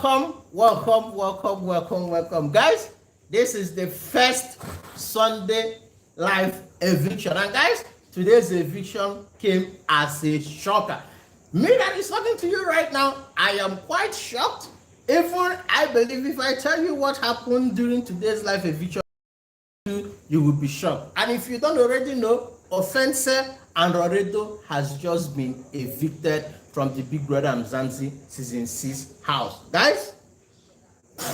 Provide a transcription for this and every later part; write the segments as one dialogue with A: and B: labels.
A: Welcome, guys. This is the first Sunday live eviction, and guys, today's eviction came as a shocker. Me that is talking to you right now, I am quite shocked. Even I believe if I tell you what happened during today's live eviction, you will be shocked. And if you don't already know, Ofentse and Lawredo has just been evicted from the Big Brother Mzansi season 6 house. Guys, I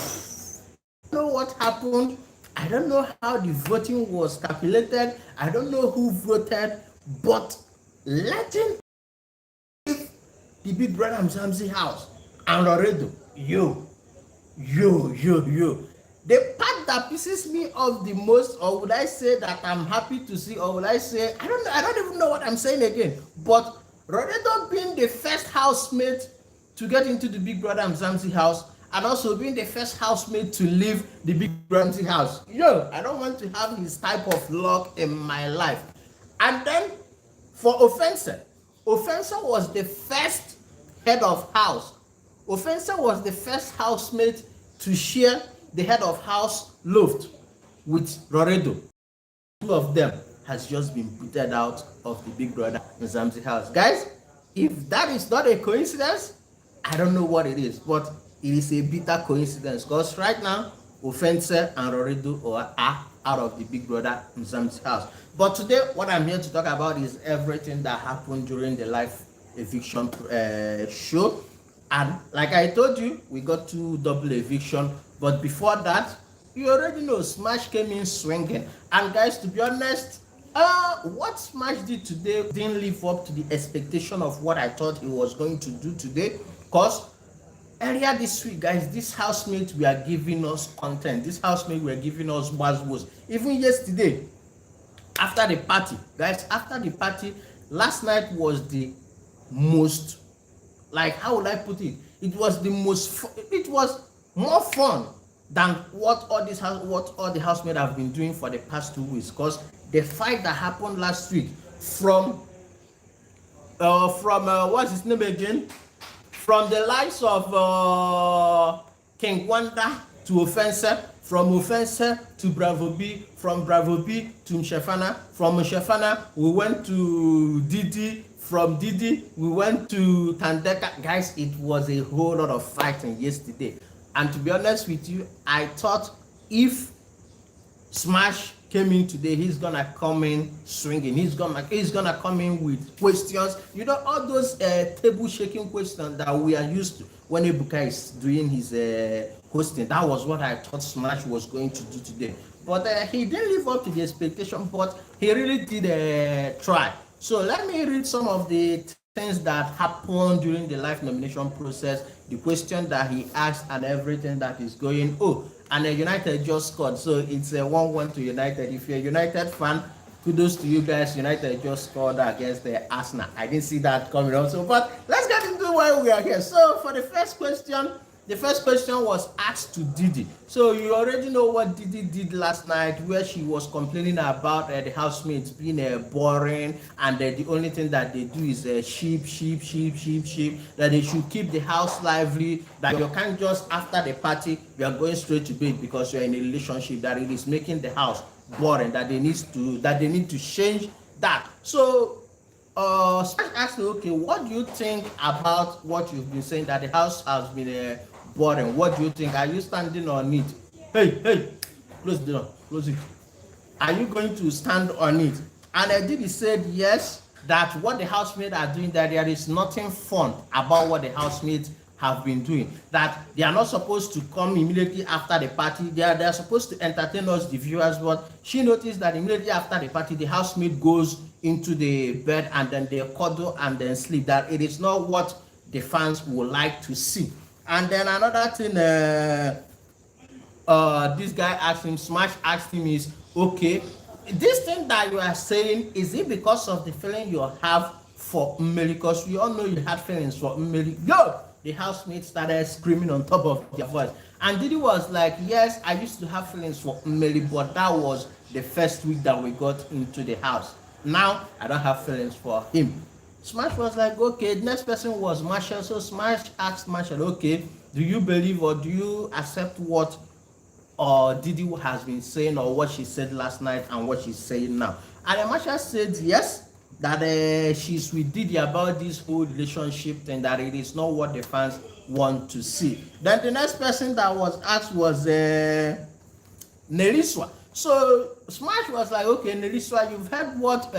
A: don't know what happened. I don't know how the voting was calculated. I don't know who voted, but letting the Big Brother Mzansi house and Lawredo, yo. The part that pisses me off the most, or would I say that I'm happy to see, or would I say, I don't even know what I'm saying again, but Lawredo being the first housemate to get into the Big Brother Mzansi house, and also being the first housemate to leave the Big Brother Mzansi house. Yo, I don't want to have his type of luck in my life. And then for Ofentse was the first head of house. Ofentse was the first housemate to share the head of house loft with Lawredo. Two of them has just been booted out of the Big Brother Mzansi house. Guys, if that is not a coincidence, I don't know what it is, but it is a bitter coincidence because right now, Ofentse and Lawredo are out of the Big Brother Mzansi house. But today, what I'm here to talk about is everything that happened during the live eviction show. And like I told you, we got 2 double eviction. But before that, you already know Smash came in swinging. And guys, to be honest, what Smash did today didn't live up to the expectation of what I thought he was going to do today. Because earlier this week, guys, this housemates were giving us content. This housemates were giving us buzzwords. Even yesterday, after the party, guys, last night was the most, like, how would I put it? It was more fun than what all the housemates have been doing for the past 2 weeks. Because the fight that happened last week from what's his name again? From the likes of King Wanda to Ofentse, from Ofentse to Bravo B, from Bravo B to Mshefana, from Mshefana we went to Didi, from Didi we went to Tandeka. Guys, it was a whole lot of fighting yesterday. And to be honest with you, I thought if Smash came in today, he's gonna come in swinging. He's gonna come in with questions. You know, all those table shaking questions that we are used to when Ebuka is doing his hosting. That was what I thought Smash was going to do today. But he didn't live up to the expectation, but he really did try. So let me read some of the things that happened during the live nomination process, the question that he asked and everything that is going. Oh, and United just scored, so it's a 1-1 to United. If you're a United fan, kudos to you guys. United just scored against the Arsenal. I didn't see that coming up. So, but let's get into why we are here. So for the first question was asked to Didi. So you already know what Didi did last night, where she was complaining about the housemates being boring, and the only thing that they do is sheep, that they should keep the house lively, that you can't just after the party you are going straight to bed because you're in a relationship, that it is making the house boring, that they need to change that. So Smash asked me, okay, what do you think about what you've been saying, that the house has been boring? What do you think? Are you standing on it? Hey, close the door, close it. Are you going to stand on it? And Didi said yes, that what the housemates are doing, that there is nothing fun about what the housemates have been doing, that they are not supposed to come immediately after the party. They are supposed to entertain us, the viewers. But she noticed that immediately after the party, the housemate goes into the bed and then they cuddle and then sleep, that it is not what the fans would like to see. And then another thing this guy asked him, Smash asked him, is, okay, this thing that you are saying, is it because of the feeling you have for Mmeli? Because we all know you had feelings for Mmeli. Yo, the housemates started screaming on top of their voice. And Didi was like, yes, I used to have feelings for Mmeli, but that was the first week that we got into the house. Now, I don't have feelings for him. Smash was like, okay, the next person was Marshall. So Smash asked Marshall, okay, do you believe or do you accept what Didi has been saying, or what she said last night and what she's saying now? And then Marshall said yes, that she's with Didi about this whole relationship thing, that it is not what the fans want to see. Then the next person that was asked was Neriswa. So Smash was like, okay, Neriswa, you've heard what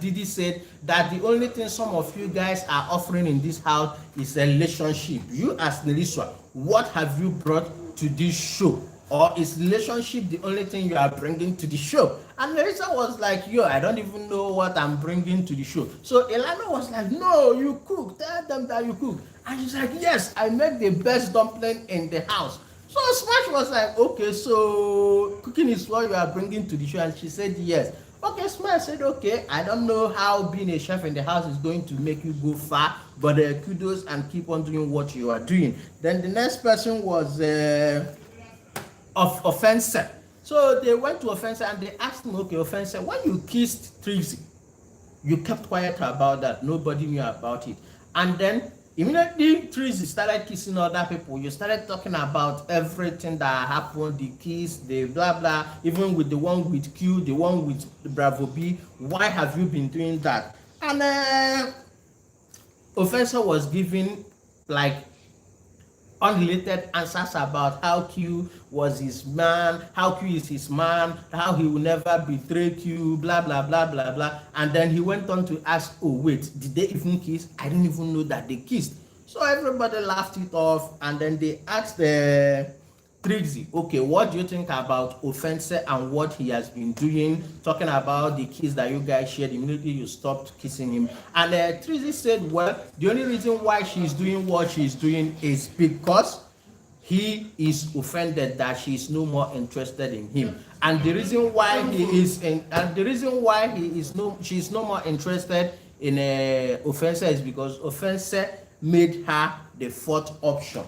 A: Didi said, that the only thing some of you guys are offering in this house is a relationship. You as Neriswa, what have you brought to this show? Or is relationship the only thing you are bringing to the show? And Nerissa was like, yo, I don't even know what I'm bringing to the show. So Elana was like, no, you cook. Tell them that you cook. And she's like, yes, I make the best dumpling in the house. So Smash was like, okay, so cooking is what you are bringing to the show. And she said, yes. Okay, Smash said, okay, I don't know how being a chef in the house is going to make you go far, but kudos and keep on doing what you are doing. Then the next person was of Ofentse. So they went to Ofentse and they asked him, okay, Ofentse, when you kissed Trixie, you kept quiet about that. Nobody knew about it. And then immediately Trixie started kissing other people. You started talking about everything that happened, the kiss, the blah blah, even with the one with Q, the one with Bravo B. Why have you been doing that? And Ofentse was giving like unrelated answers about how Q was his man, how Q is his man, how he will never betray Q, blah blah blah blah blah. And then he went on to ask, oh wait, did they even kiss? I didn't even know that they kissed. So everybody laughed it off, and then they asked Trixie, okay, what do you think about Ofentse and what he has been doing, talking about the kiss that you guys shared? Immediately you stopped kissing him. And Trixie said, well, the only reason why she's doing what she's doing is because he is offended that she is no more interested in him. And the reason why she's no more interested in Ofentse is because Ofentse made her the fourth option.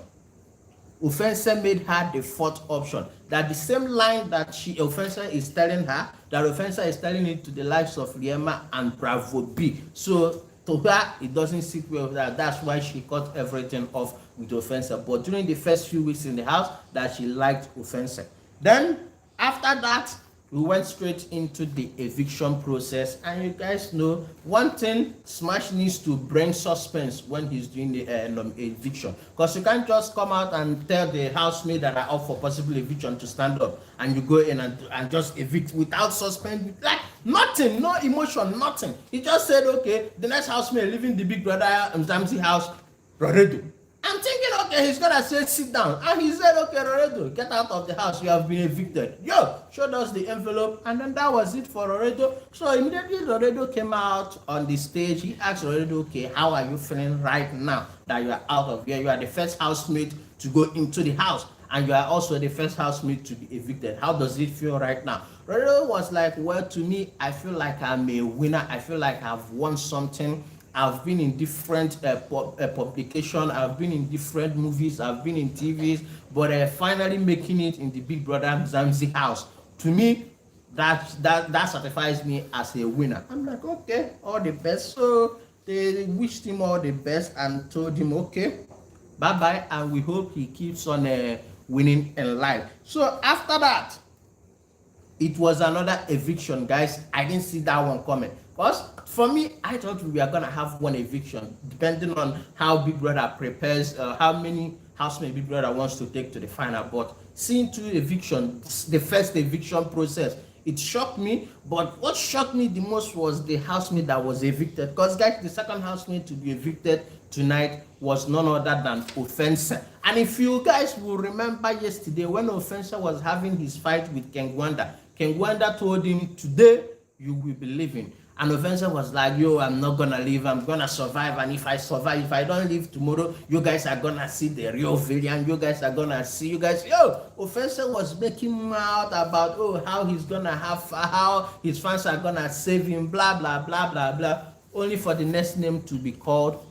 A: Ofentse made her the fourth option. That the same line that Ofentse is telling her, that Ofentse is telling it to the likes of Liema and Bravo B. So to her, it doesn't sit well with that. That's why she cut everything off with Ofentse. But during the first few weeks in the house, that she liked Ofentse. Then after that, we went straight into the eviction process. And you guys know one thing, Smash needs to bring suspense when he's doing the eviction, because you can't just come out and tell the housemates that are up for possible eviction to stand up, and you go in and just evict without suspense, like nothing, no emotion, nothing. He just said, okay, the next housemate leaving the big brother Mzansi house, Lawredo. I'm thinking, okay, he's gonna say sit down, and he said, okay, Lawredo, get out of the house, you have been evicted. Yo, showed us the envelope, and then that was it for Lawredo. So immediately Lawredo came out on the stage. He asked Lawredo, okay, how are you feeling right now that you are out of here? You are the first housemate to go into the house, and you are also the first housemate to be evicted. How does it feel right now? Lawredo was like, well, to me, I feel like I'm a winner. I feel like I've won something. I've been in different publications, I've been in different movies, I've been in TVs, but finally making it in the Big Brother Mzansi house. To me, that certifies me as a winner. I'm like, okay, all the best. So they wished him all the best and told him, okay, bye-bye, and we hope he keeps on winning in life. So after that, it was another eviction, guys. I didn't see that one coming. Because for me, I thought we were going to have one eviction, depending on how Big Brother prepares, how many housemates Big Brother wants to take to the final. But seeing two evictions, the first eviction process, it shocked me. But what shocked me the most was the housemate that was evicted. Because, guys, the second housemate to be evicted tonight was none other than Ofentse. And if you guys will remember yesterday, when Ofentse was having his fight with Kengwanda, Kengwanda told him, today you will be leaving. And Ofentse was like, yo, I'm not gonna leave, I'm gonna survive, and if I survive, if I don't leave tomorrow, you guys are gonna see the real villain, you guys are gonna see, you guys, yo, Ofentse was making out about, oh, how he's gonna have, how his fans are gonna save him, blah, blah, blah, blah, blah, only for the next name to be called,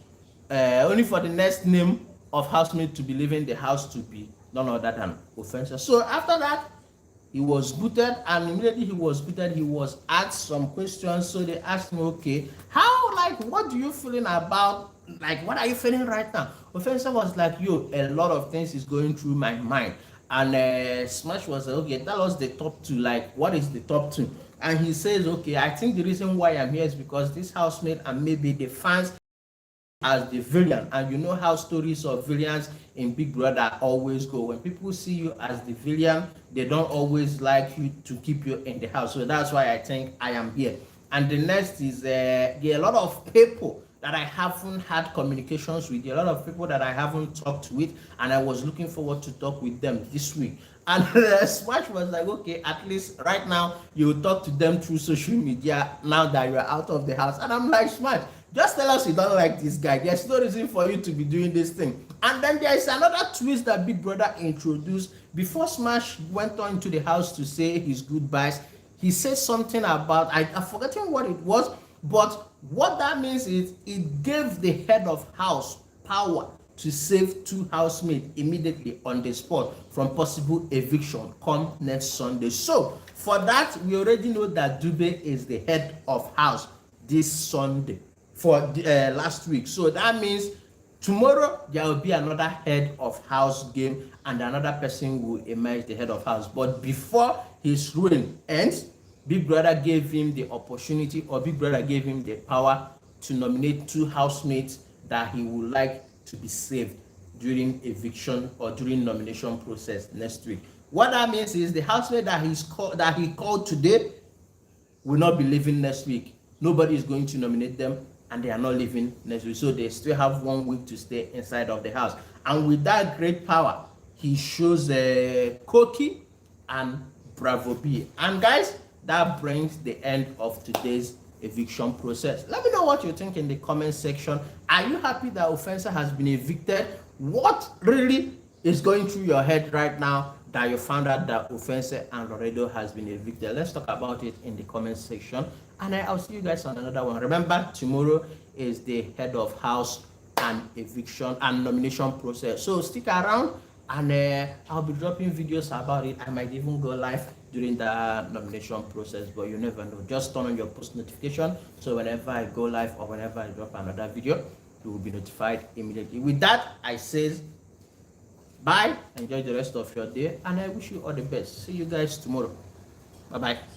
A: only for the next name of housemate to be leaving the house to be none other than Ofentse. So after that, he was booted, and immediately he was booted, he was asked some questions. So they asked me, okay, how like, what do you feeling about, like, what are you feeling right now? Ofentse was like, yo, a lot of things is going through my mind. And Smash was like, okay, tell us the top two, like, what is the top two? And he says, okay, I think the reason why I'm here is because this housemate and maybe the fans as the villain. And you know how stories of villains in Big Brother always go. When people see you as the villain, they don't always like you to keep you in the house. So that's why I think I am here. And the next is there are a lot of people that I haven't had communications with, a lot of people that I haven't talked with, and I was looking forward to talk with them this week. And Smash was like, okay, at least right now you will talk to them through social media now that you're out of the house. And I'm like, Smash, just tell us you don't like this guy. There's no reason for you to be doing this thing. And then there is another twist that Big Brother introduced. Before Smash went on to the house to say his goodbyes, he said something about, I've forgotten what it was, but what that means is it gave the head of house power to save two housemates immediately on the spot from possible eviction come next Sunday. So for that, we already know that Dube is the head of house this Sunday for last week. So that means tomorrow there will be another head of house game and another person will emerge the head of house. But before his reign ends, Big Brother gave him the opportunity, or Big Brother gave him the power to nominate two housemates that he would like to be saved during eviction or during nomination process next week. What that means is the housemate that he called today will not be leaving next week. Nobody is going to nominate them, and they are not leaving next week. So they still have 1 week to stay inside of the house. And with that great power, he shows Koki and Bravo B. And guys, that brings the end of today's eviction process. Let me know what you think in the comment section. Are you happy that Ofentse has been evicted? What really is going through your head right now that you found out that Ofentse and Lawredo has been evicted? Let's talk about it in the comment section, and I'll see you guys on another one. Remember, tomorrow is the head of house and eviction and nomination process, so stick around, and I'll be dropping videos about it. I might even go live during the nomination process, but you never know. Just turn on your post notification, so whenever I go live or whenever I drop another video, you will be notified immediately. With that, I say bye, enjoy the rest of your day, and I wish you all the best. See you guys tomorrow. Bye bye.